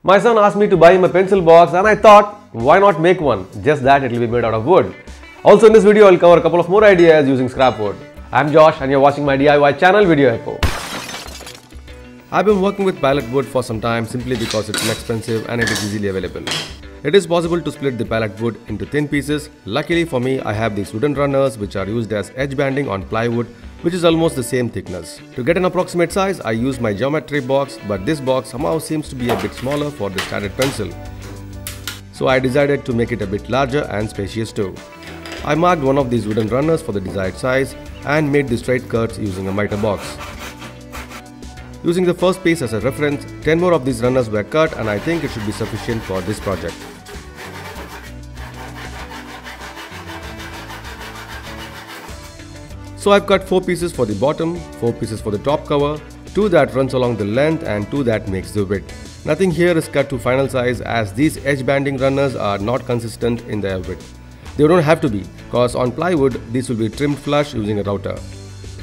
My son asked me to buy him a pencil box and I thought, why not make one? Just that it will be made out of wood. Also in this video, I'll cover a couple of more ideas using scrap wood. I'm Josh and you're watching my DIY channel Video Echo. I've been working with pallet wood for some time simply because it's inexpensive and it is easily available. It is possible to split the pallet wood into thin pieces. Luckily for me, I have these wooden runners which are used as edge banding on plywood, which is almost the same thickness. To get an approximate size, I use my geometry box, but this box somehow seems to be a bit smaller for the standard pencil. So I decided to make it a bit larger and spacious too. I marked one of these wooden runners for the desired size and made the straight cuts using a miter box. Using the first piece as a reference, 10 more of these runners were cut and I think it should be sufficient for this project. So I've cut 4 pieces for the bottom, 4 pieces for the top cover, 2 that runs along the length and 2 that makes the width. Nothing here is cut to final size as these edge banding runners are not consistent in their width. They don't have to be, cause on plywood these will be trimmed flush using a router.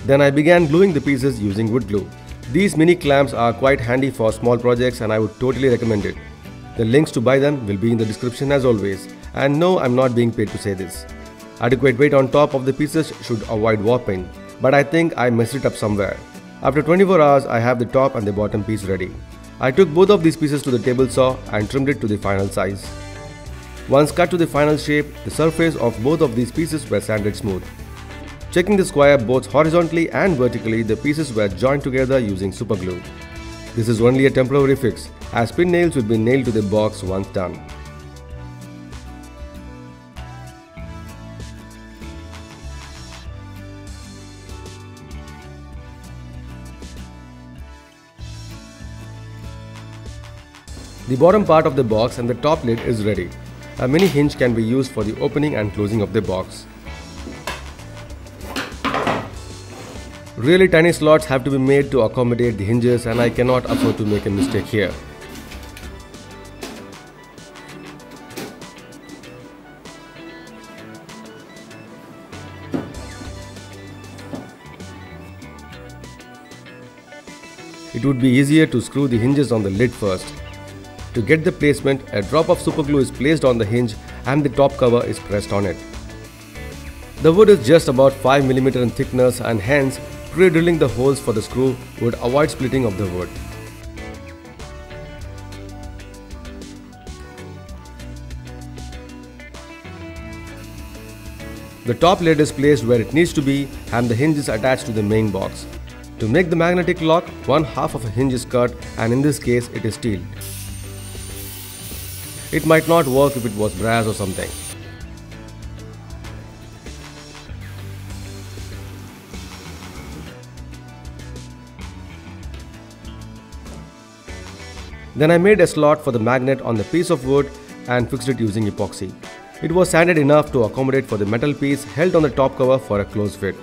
Then I began gluing the pieces using wood glue. These mini clamps are quite handy for small projects and I would totally recommend it. The links to buy them will be in the description as always. And no, I'm not being paid to say this. Adequate weight on top of the pieces should avoid warping, but I think I messed it up somewhere. After 24 hours, I have the top and the bottom piece ready. I took both of these pieces to the table saw and trimmed it to the final size. Once cut to the final shape, the surface of both of these pieces were sanded smooth. Checking the square both horizontally and vertically, the pieces were joined together using super glue. This is only a temporary fix, as pin nails will be nailed to the box once done. The bottom part of the box and the top lid is ready. A mini hinge can be used for the opening and closing of the box. Really tiny slots have to be made to accommodate the hinges and I cannot afford to make a mistake here. It would be easier to screw the hinges on the lid first. To get the placement, a drop of super glue is placed on the hinge and the top cover is pressed on it. The wood is just about 5 mm in thickness and hence pre-drilling the holes for the screw would avoid splitting of the wood. The top lid is placed where it needs to be and the hinge is attached to the main box. To make the magnetic lock, one half of a hinge is cut and in this case it is steel. It might not work if it was brass or something. Then I made a slot for the magnet on the piece of wood and fixed it using epoxy. It was sanded enough to accommodate for the metal piece held on the top cover for a close fit.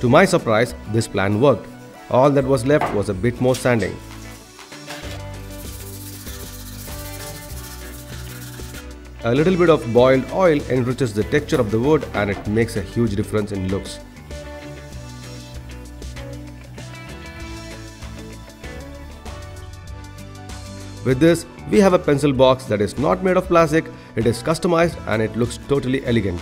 To my surprise, this plan worked. All that was left was a bit more sanding. A little bit of boiled oil enriches the texture of the wood and it makes a huge difference in looks. With this, we have a pencil box that is not made of plastic, it is customized and it looks totally elegant.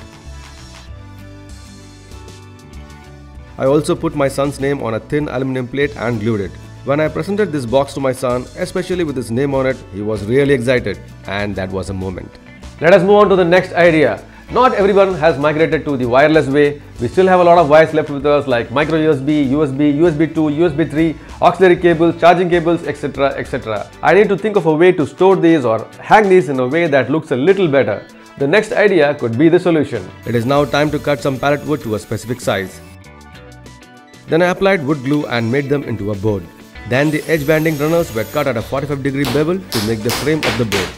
I also put my son's name on a thin aluminum plate and glued it. When I presented this box to my son, especially with his name on it, he was really excited and that was a moment. Let us move on to the next idea. Not everyone has migrated to the wireless way. We still have a lot of wires left with us like micro USB, USB, USB 2, USB 3, auxiliary cables, charging cables, etc. etc. I need to think of a way to store these or hang these in a way that looks a little better. The next idea could be the solution. It is now time to cut some pallet wood to a specific size. Then I applied wood glue and made them into a board. Then the edge banding runners were cut at a 45-degree bevel to make the frame of the board.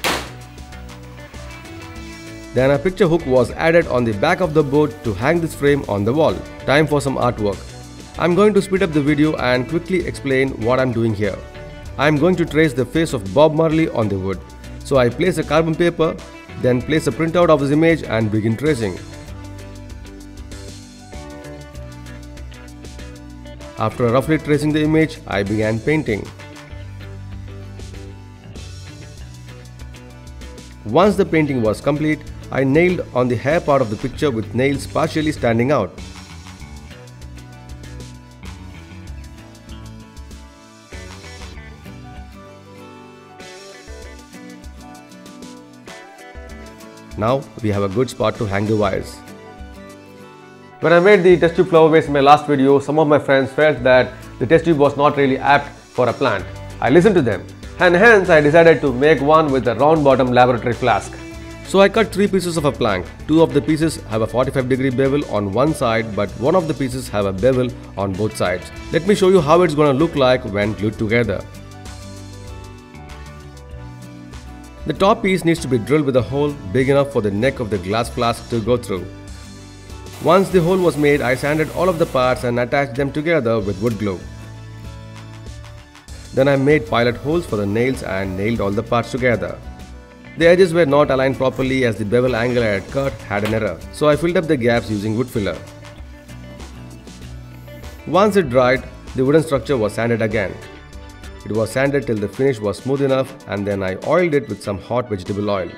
Then a picture hook was added on the back of the board to hang this frame on the wall. Time for some artwork. I'm going to speed up the video and quickly explain what I'm doing here. I'm going to trace the face of Bob Marley on the wood. So I place a carbon paper, then place a printout of his image and begin tracing. After roughly tracing the image, I began painting. Once the painting was complete, I nailed on the hair part of the picture with nails partially standing out. Now we have a good spot to hang the wires. When I made the test tube flower vase in my last video, some of my friends felt that the test tube was not really apt for a plant. I listened to them, and hence I decided to make one with a round bottom laboratory flask. So I cut 3 pieces of a plank. 2 of the pieces have a 45-degree bevel on one side, but one of the pieces have a bevel on both sides. Let me show you how it's gonna look like when glued together. The top piece needs to be drilled with a hole big enough for the neck of the glass flask to go through. Once the hole was made, I sanded all of the parts and attached them together with wood glue. Then I made pilot holes for the nails and nailed all the parts together. The edges were not aligned properly as the bevel angle I had cut had an error, so I filled up the gaps using wood filler. Once it dried, the wooden structure was sanded again. It was sanded till the finish was smooth enough, and then I oiled it with some hot vegetable oil.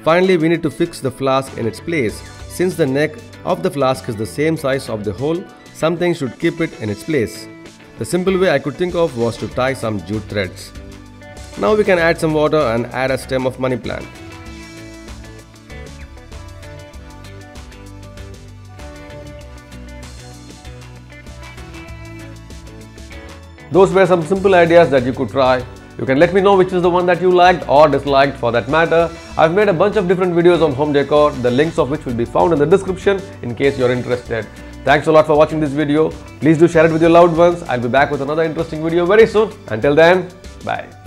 Finally, we need to fix the flask in its place. Since the neck of the flask is the same size of the hole, something should keep it in its place. The simple way I could think of was to tie some jute threads. Now we can add some water and add a stem of money plant. Those were some simple ideas that you could try. You can let me know which is the one that you liked or disliked for that matter. I've made a bunch of different videos on home decor, the links of which will be found in the description in case you're interested. Thanks a lot for watching this video. Please do share it with your loved ones. I'll be back with another interesting video very soon. Until then, bye.